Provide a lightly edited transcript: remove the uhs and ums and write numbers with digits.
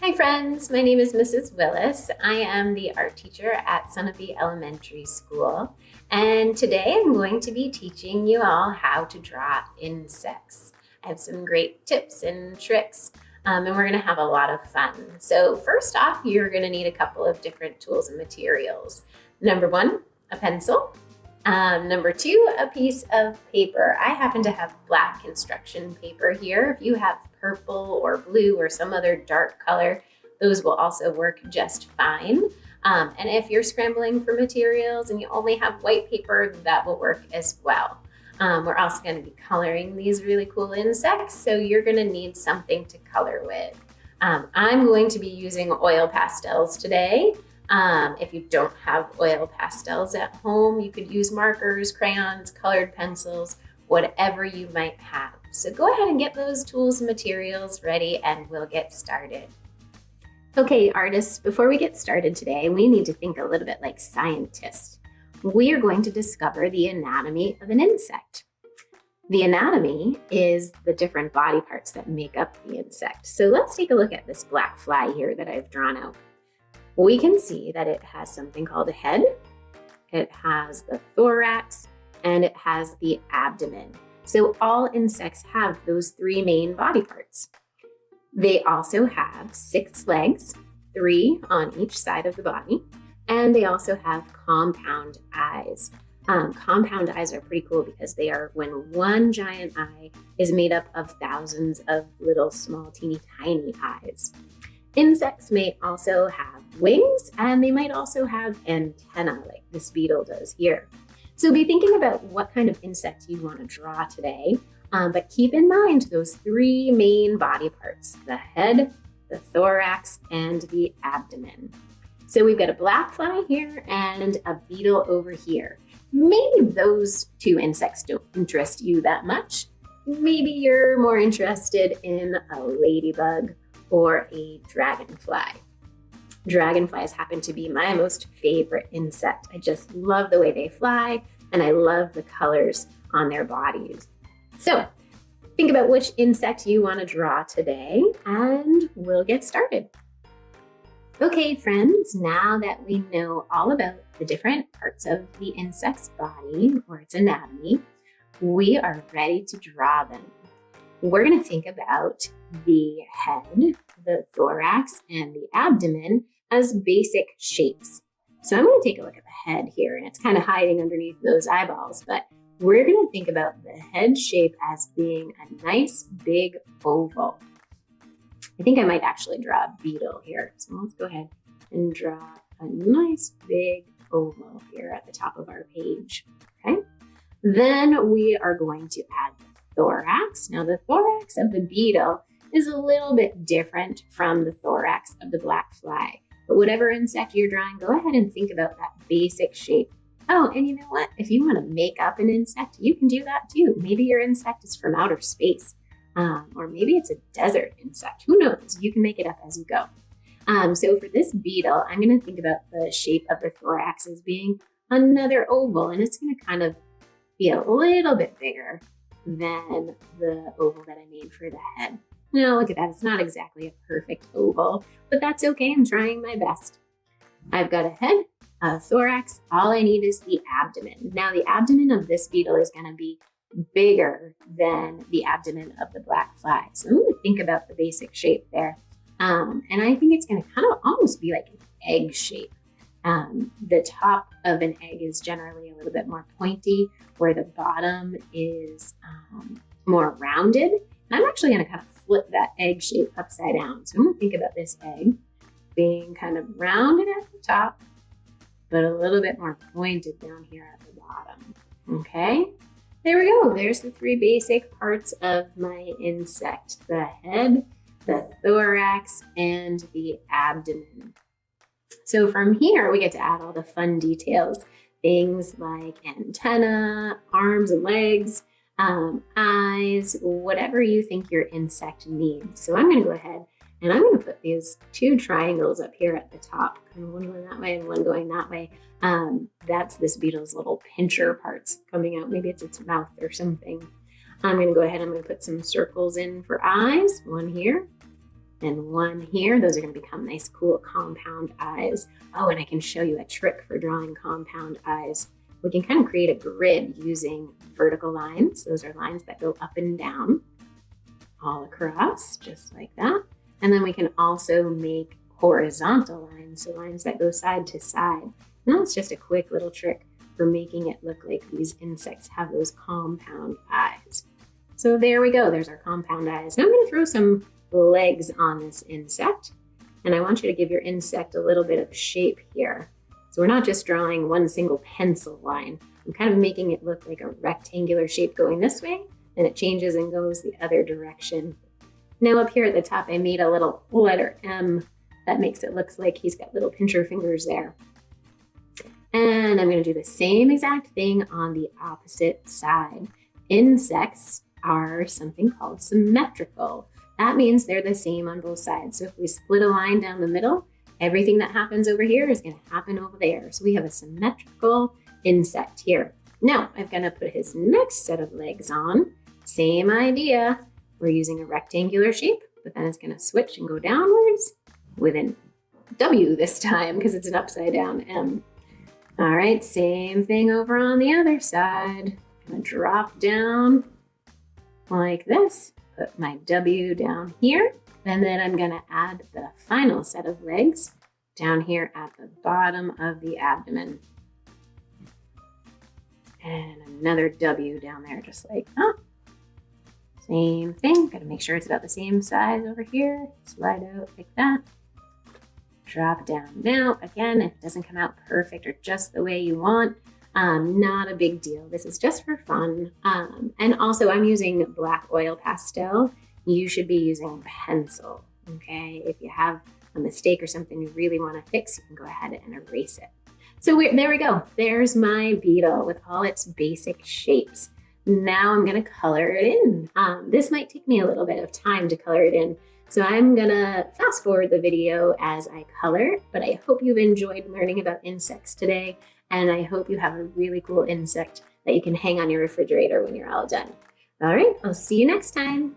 Hi friends, my name is Mrs. Willis. I am the art teacher at Sunapee Elementary School, and today I'm going to be teaching you all how to draw insects. I have some great tips and tricks, and we're going to have a lot of fun. So first off, you're going to need a couple of different tools and materials. Number one, a pencil. Number two, a piece of paper. I happen to have black construction paper here. If you have purple or blue or some other dark color, those will also work just fine. And if you're scrambling for materials and you only have white paper, that will work as well. We're also going to be coloring these really cool insects, so you're going to need something to color with. I'm going to be using oil pastels today. If you don't have oil pastels at home, you could use markers, crayons, colored pencils, whatever you might have. So go ahead and get those tools and materials ready and we'll get started. Okay, artists, before we get started today, we need to think a little bit like scientists. We are going to discover the anatomy of an insect. The anatomy is the different body parts that make up the insect. So let's take a look at this black fly here that I've drawn out. We can see that it has something called a head, it has the thorax, and it has the abdomen. So all insects have those three main body parts. They also have 6 legs, 3 on each side of the body, and they also have compound eyes. Compound eyes are pretty cool because they are when one giant eye is made up of thousands of little small teeny tiny eyes. Insects may also have wings, and they might also have antennae like this beetle does here. So be thinking about what kind of insect you want to draw today, but keep in mind those 3 main body parts, the head, the thorax, and the abdomen. So we've got a black fly here and a beetle over here. Maybe those 2 insects don't interest you that much. Maybe you're more interested in a ladybug or a dragonfly. Dragonflies happen to be my most favorite insect. I just love the way they fly, and I love the colors on their bodies. So think about which insect you want to draw today, and we'll get started. Okay, friends, now that we know all about the different parts of the insect's body or its anatomy, we are ready to draw them. We're going to think about the head, the thorax, and the abdomen as basic shapes. So I'm going to take a look at the head here, and it's kind of hiding underneath those eyeballs, but we're going to think about the head shape as being a nice big oval. I think I might actually draw a beetle here. So let's go ahead and draw a nice big oval here at the top of our page. Okay. Then we are going to add the thorax. Now the thorax of the beetle is a little bit different from the thorax of the black fly. But whatever insect you're drawing, go ahead and think about that basic shape. Oh, and you know what? If you want to make up an insect, you can do that too. Maybe your insect is from outer space, or maybe it's a desert insect. Who knows? You can make it up as you go. So for this beetle, I'm going to think about the shape of the thorax as being another oval, and it's going to kind of be a little bit bigger than the oval that I made for the head. Now look at that, it's not exactly a perfect oval, but that's okay, I'm trying my best. I've got a head, a thorax, all I need is the abdomen. Now the abdomen of this beetle is going to be bigger than the abdomen of the black fly. So I'm going to think about the basic shape there. And I think it's going to kind of almost be like an egg shape. The top of an egg is generally a little bit more pointy, where the bottom is more rounded. And I'm actually going to kind of flip that egg shape upside down. So I'm going to think about this egg being kind of rounded at the top, but a little bit more pointed down here at the bottom. Okay, there we go. There's the 3 basic parts of my insect: the head, the thorax, and the abdomen. So from here, we get to add all the fun details, things like antenna, arms and legs, eyes, whatever you think your insect needs. So I'm going to go ahead and I'm going to put these 2 triangles up here at the top, and one going that way and one going that way. That's this beetle's little pincher parts coming out. Maybe it's its mouth or something. I'm going to go ahead and I'm going to put some circles in for eyes, one here and one here. Those are going to become nice, cool compound eyes. Oh, and I can show you a trick for drawing compound eyes. We can kind of create a grid using vertical lines. Those are lines that go up and down all across, just like that. And then we can also make horizontal lines, so lines that go side to side. And that's just a quick little trick for making it look like these insects have those compound eyes. So there we go, there's our compound eyes. Now I'm going to throw some legs on this insect, and I want you to give your insect a little bit of shape here. So we're not just drawing one single pencil line. I'm kind of making it look like a rectangular shape going this way, and it changes and goes the other direction. Now up here at the top, I made a little letter M that makes it look like he's got little pincher fingers there. And I'm going to do the same exact thing on the opposite side. Insects are something called symmetrical. That means they're the same on both sides. So if we split a line down the middle, everything that happens over here is going to happen over there. So we have a symmetrical insect here. Now I'm going to put his next set of legs on. Same idea. We're using a rectangular shape, but then it's going to switch and go downwards with an W this time because it's an upside down M. All right, same thing over on the other side. I'm going to drop down like this, put my W down here, and then I'm going to add the final set of legs down here at the bottom of the abdomen. And another W down there, just like that. Same thing, got to make sure it's about the same size over here. Slide out like that. Drop down. Now, again, if it doesn't come out perfect or just the way you want, not a big deal. This is just for fun. And also I'm using black oil pastel. You should be using pencil, okay? If you have a mistake or something you really want to fix, you can go ahead and erase it. So there we go. There's my beetle with all its basic shapes. Now I'm going to color it in. This might take me a little bit of time to color it in. So I'm going to fast forward the video as I color, but I hope you've enjoyed learning about insects today. And I hope you have a really cool insect that you can hang on your refrigerator when you're all done. All right, I'll see you next time.